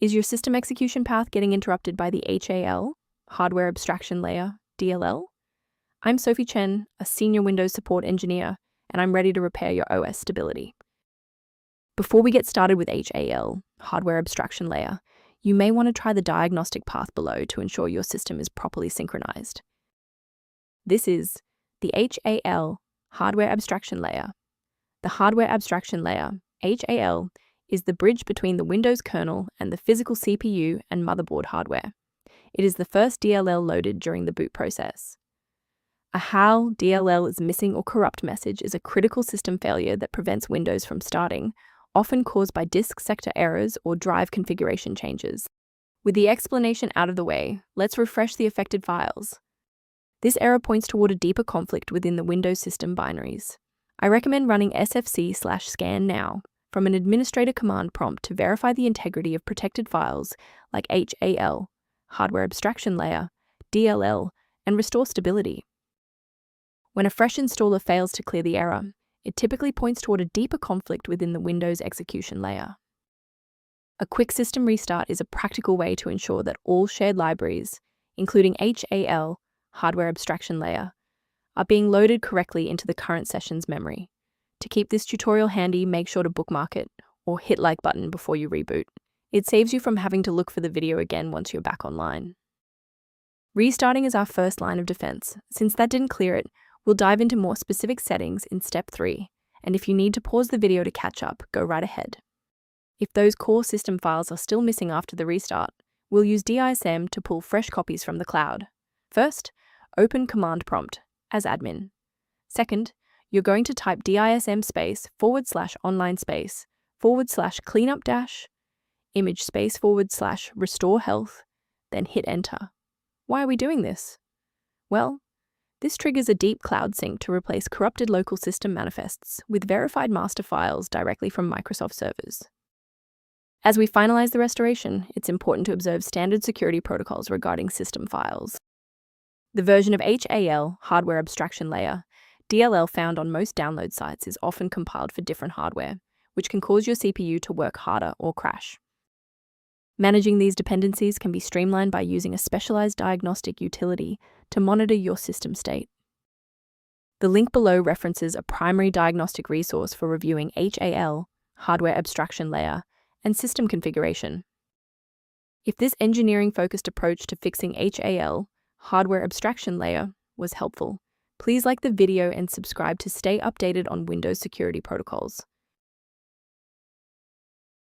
Is your system execution path getting interrupted by the HAL, Hardware Abstraction Layer DLL? I'm Sophie Chen, a senior Windows support engineer, and I'm ready to repair your OS stability. Before we get started with HAL, Hardware Abstraction Layer, you may want to try the diagnostic path below to ensure your system is properly synchronized. This is the HAL, Hardware Abstraction Layer. The Hardware Abstraction Layer, HAL, is the bridge between the Windows kernel and the physical CPU and motherboard hardware. It is the first DLL loaded during the boot process. A Hal.dll is missing or corrupt message is a critical system failure that prevents Windows from starting, often caused by disk sector errors or drive configuration changes. With the explanation out of the way, let's refresh the affected files. This error points toward a deeper conflict within the Windows system binaries. I recommend running sfc/scan now from an administrator command prompt to verify the integrity of protected files like HAL, Hardware Abstraction Layer, DLL, and restore stability. When a fresh installer fails to clear the error, it typically points toward a deeper conflict within the Windows execution layer. A quick system restart is a practical way to ensure that all shared libraries, including HAL, Hardware Abstraction Layer, are being loaded correctly into the current session's memory. To keep this tutorial handy, make sure to bookmark it or hit like button before you reboot. It saves you from having to look for the video again once you're back online. Restarting is our first line of defense. Since that didn't clear it, we'll dive into more specific settings in step 3, and if you need to pause the video to catch up, go right ahead. If those core system files are still missing after the restart, we'll use DISM to pull fresh copies from the cloud. First, open command prompt as admin. Second, you're going to type DISM space /online space /cleanup dash image space / restore health, then hit enter. Why are we doing this? Well, this triggers a deep cloud sync to replace corrupted local system manifests with verified master files directly from Microsoft servers. As we finalize the restoration, it's important to observe standard security protocols regarding system files. The version of HAL, Hardware Abstraction Layer, DLL found on most download sites is often compiled for different hardware, which can cause your CPU to work harder or crash. Managing these dependencies can be streamlined by using a specialized diagnostic utility to monitor your system state. The link below references a primary diagnostic resource for reviewing HAL, Hardware Abstraction Layer, and system configuration. If this engineering-focused approach to fixing HAL, Hardware Abstraction Layer, was helpful, please like the video and subscribe to stay updated on Windows security protocols.